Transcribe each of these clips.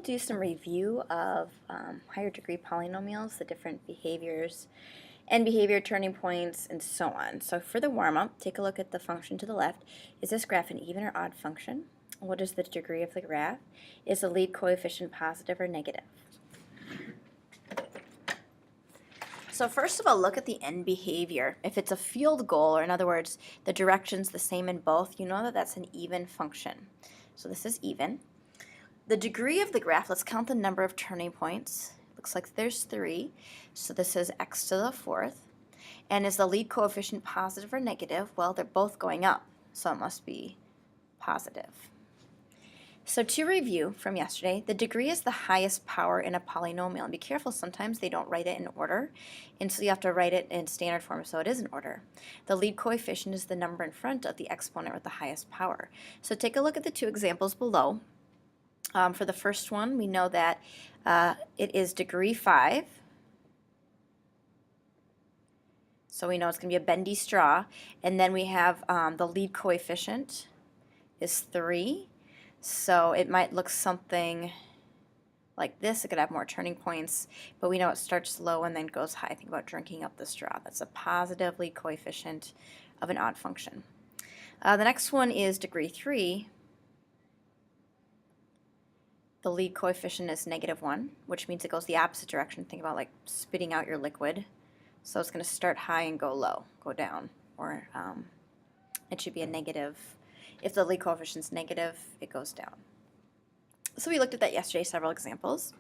we'll do some review of higher degree polynomials, the different behaviors and behavior turning points, and so on. So for the warm-up, take a look at the function to the left. Is this graph an even or odd function? What is the degree of the graph? Is the lead coefficient positive or negative? So first of all, look at the end behavior. If it's a field goal, or in other words, the direction's the same in both, you know that that's an even function. So this is even. The degree of the graph, let's count the number of turning points. Looks like there's 3, so this is x to the 4th. And is the lead coefficient positive or negative? Well, they're both going up, so it must be positive. So to review from yesterday, the degree is the highest power in a polynomial. And be careful, sometimes they don't write it in order, and so you have to write it in standard form so it is in order. The lead coefficient is the number in front of the exponent with the highest power. So take a look at the two examples below. For the first one, we know that it is degree 5. So we know it's going to be a bendy straw. And then we have the lead coefficient is 3. So it might look something like this. It could have more turning points, but we know it starts low and then goes high. Think about drinking up the straw. That's a positive lead coefficient of an odd function. The next one is degree 3. The lead coefficient is -1, which means it goes the opposite direction. Think about like spitting out your liquid. So it's going to start high and go low, go down. Or it should be a negative. If the lead coefficient is negative, it goes down. So we looked at that yesterday, several examples.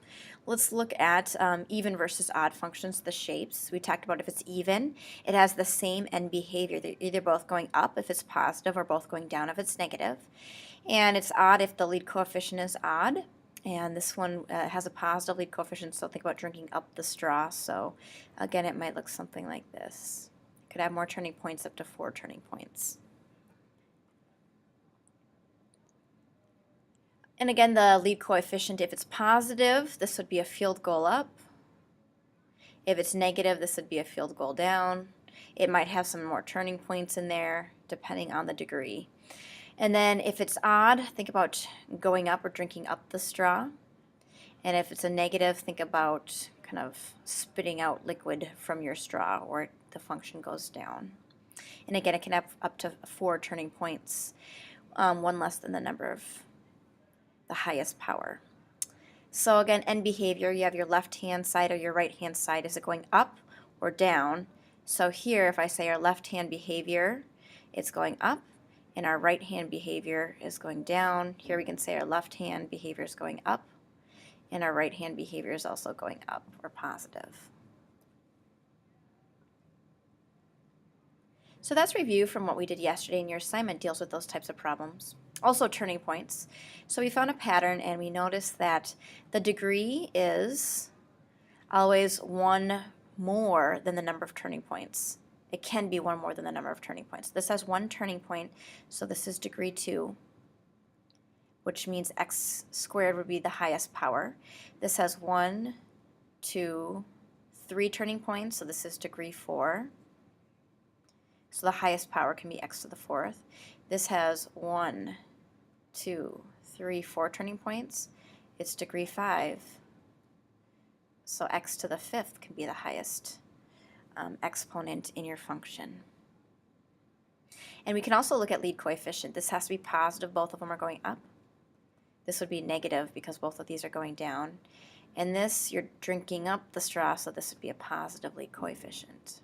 Let's look at even versus odd functions, the shapes. We talked about if it's even, it has the same end behavior. They're either both going up if it's positive or both going down if it's negative. And it's odd if the lead coefficient is odd. And this one has a positive lead coefficient, so think about drinking up the straw. So again, it might look something like this. It could have more turning points, up to 4 turning points. And again, the lead coefficient, if it's positive, this would be a field goal up. If it's negative, this would be a field goal down. It might have some more turning points in there, depending on the degree. And then if it's odd, think about going up or drinking up the straw. And if it's a negative, think about kind of spitting out liquid from your straw, or the function goes down. And again, it can have up to 4 turning points, one less than the number of the highest power. So again, end behavior, you have your left-hand side or your right-hand side. Is it going up or down? So here, if I say our left-hand behavior, it's going up, and our right-hand behavior is going down. Here we can say our left-hand behavior is going up, and our right-hand behavior is also going up, or positive. So that's review from what we did yesterday, and your assignment deals with those types of problems. Also turning points. So we found a pattern, and we noticed that the degree is always 1 more than the number of turning points. It can be 1 more than the number of turning points. This has 1 turning point, so this is degree 2, which means x squared would be the highest power. This has 1, 2, 3 turning points, so this is degree 4. So the highest power can be x to the 4th. This has 1, 2, 3, 4 turning points. It's degree 5. So x to the 5th can be the highest exponent in your function. And we can also look at lead coefficient. This has to be positive. Both of them are going up. This would be negative because both of these are going down. And this, you're drinking up the straw, so this would be a positive lead coefficient.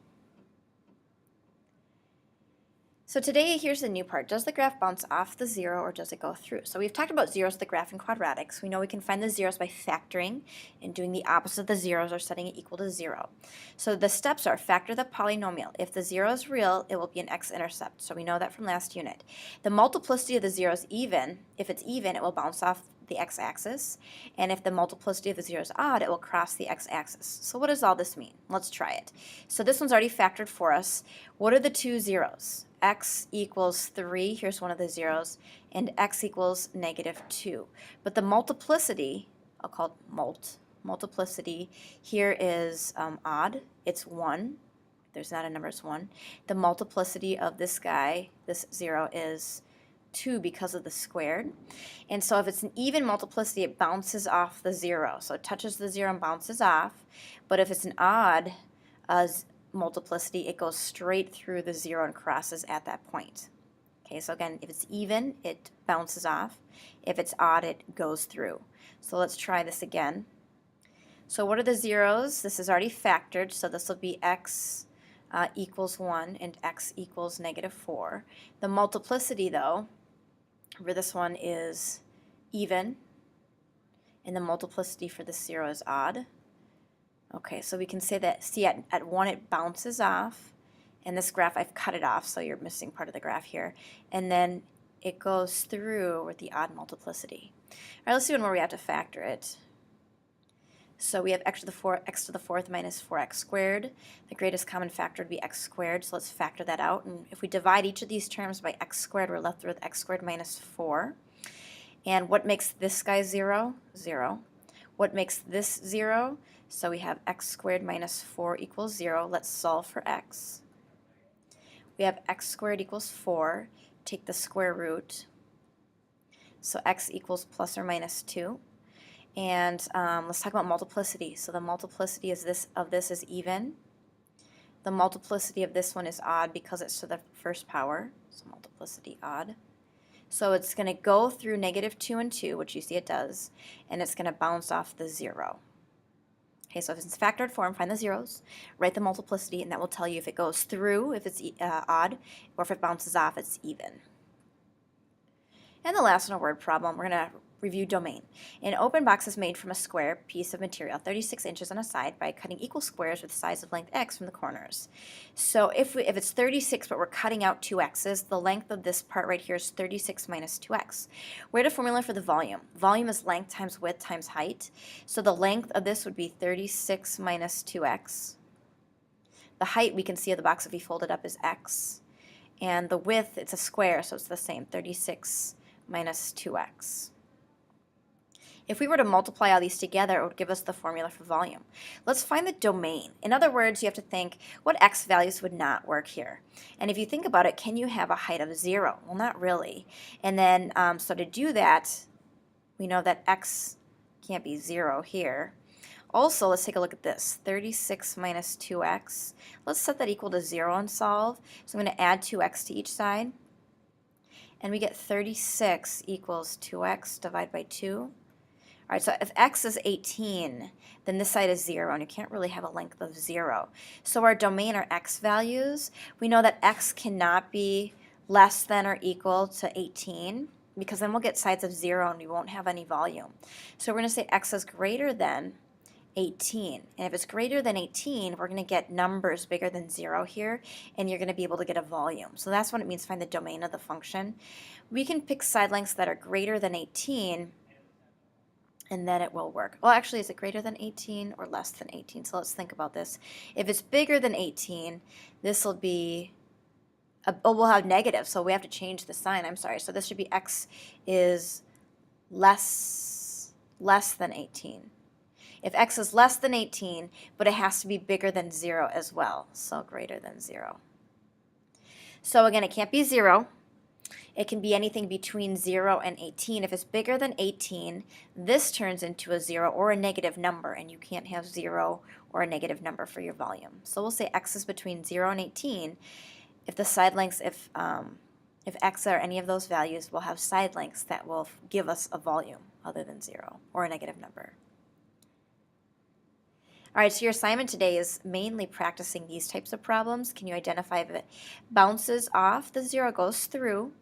So today, here's the new part. Does the graph bounce off the 0 or does it go through? So we've talked about zeros of the graph in quadratics. We know we can find the zeros by factoring and doing the opposite of the zeros or setting it equal to 0. So the steps are factor the polynomial. If the 0 is real, it will be an x-intercept. So we know that from last unit. The multiplicity of the 0 is even. If it's even, it will bounce off the x-axis. And if the multiplicity of the 0 is odd, it will cross the x-axis. So what does all this mean? Let's try it. So this one's already factored for us. What are the two zeros? X equals 3, here's one of the zeros, and x equals -2. But the multiplicity, I'll call it multiplicity, here is odd, it's 1. There's not a number, it's 1. The multiplicity of this guy, this 0, is 2 because of the squared. And so if it's an even multiplicity, it bounces off the 0. So it touches the 0 and bounces off. But if it's an odd multiplicity, it goes straight through the 0 and crosses at that point. Okay, so again, if it's even, it bounces off. If it's odd, it goes through. So let's try this again. So what are the zeros? This is already factored, so this will be x equals 1 and x equals -4. The multiplicity, though, for this one is even, and the multiplicity for this 0 is odd. Okay, so we can say that, see, at 1 it bounces off. In this graph, I've cut it off, so you're missing part of the graph here. And then it goes through with the odd multiplicity. All right, let's see one where we have to factor it. So we have x to the 4th minus 4x squared. The greatest common factor would be x squared, so let's factor that out. And if we divide each of these terms by x squared, we're left with x squared minus 4. And what makes this guy 0? 0. What makes this 0? So we have x squared minus 4 equals 0. Let's solve for x. We have x squared equals 4. Take the square root. So x equals plus or minus 2. And let's talk about multiplicity. So the multiplicity of this is even. The multiplicity of this one is odd because it's to the first power. So multiplicity odd. So it's going to go through -2 and 2, which you see it does, and it's going to bounce off the 0. Okay, so if it's in factored form, find the zeros, write the multiplicity, and that will tell you if it goes through, if it's odd, or if it bounces off, it's even. And the last one, a word problem, we're going to review domain. An open box is made from a square piece of material 36 inches on a side by cutting equal squares with size of length x from the corners. So if it's 36 but we're cutting out 2 x's, the length of this part right here is 36 minus 2x. We had a formula for the volume. Volume is length times width times height. So the length of this would be 36 minus 2x. The height we can see of the box if we fold it up is x. And the width, it's a square, so it's the same, 36 minus 2x. If we were to multiply all these together, it would give us the formula for volume. Let's find the domain. In other words, you have to think what x values would not work here. And if you think about it, can you have a height of 0? Well, not really. And then, so to do that, we know that x can't be 0 here. Also, let's take a look at this. 36 minus 2x. Let's set that equal to 0 and solve. So I'm going to add 2x to each side. And we get 36 equals 2x divided by 2. All right, so if x is 18, then this side is 0, and you can't really have a length of 0. So our domain are x values. We know that x cannot be less than or equal to 18, because then we'll get sides of 0 and we won't have any volume. So we're going to say x is greater than 18. And if it's greater than 18, we're going to get numbers bigger than 0 here, and you're going to be able to get a volume. So that's what it means, find the domain of the function. We can pick side lengths that are greater than 18, and then it will work. Well, actually, is it greater than 18 or less than 18? So let's think about this. If it's bigger than 18, this will be, we'll have negative, so we have to change the sign. I'm sorry. So this should be x is less than 18. If x is less than 18, but it has to be bigger than 0 as well, so greater than 0. So again, it can't be 0. It can be anything between 0 and 18. If it's bigger than 18, this turns into a 0 or a negative number, and you can't have 0 or a negative number for your volume. So we'll say x is between 0 and 18. If the side lengths, if x are any of those values, we'll have side lengths that will give us a volume other than 0 or a negative number. All right, so your assignment today is mainly practicing these types of problems. Can you identify if it bounces off the 0, goes through,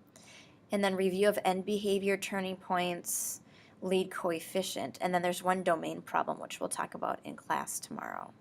and then review of end behavior, turning points, lead coefficient, and then there's one domain problem which we'll talk about in class tomorrow.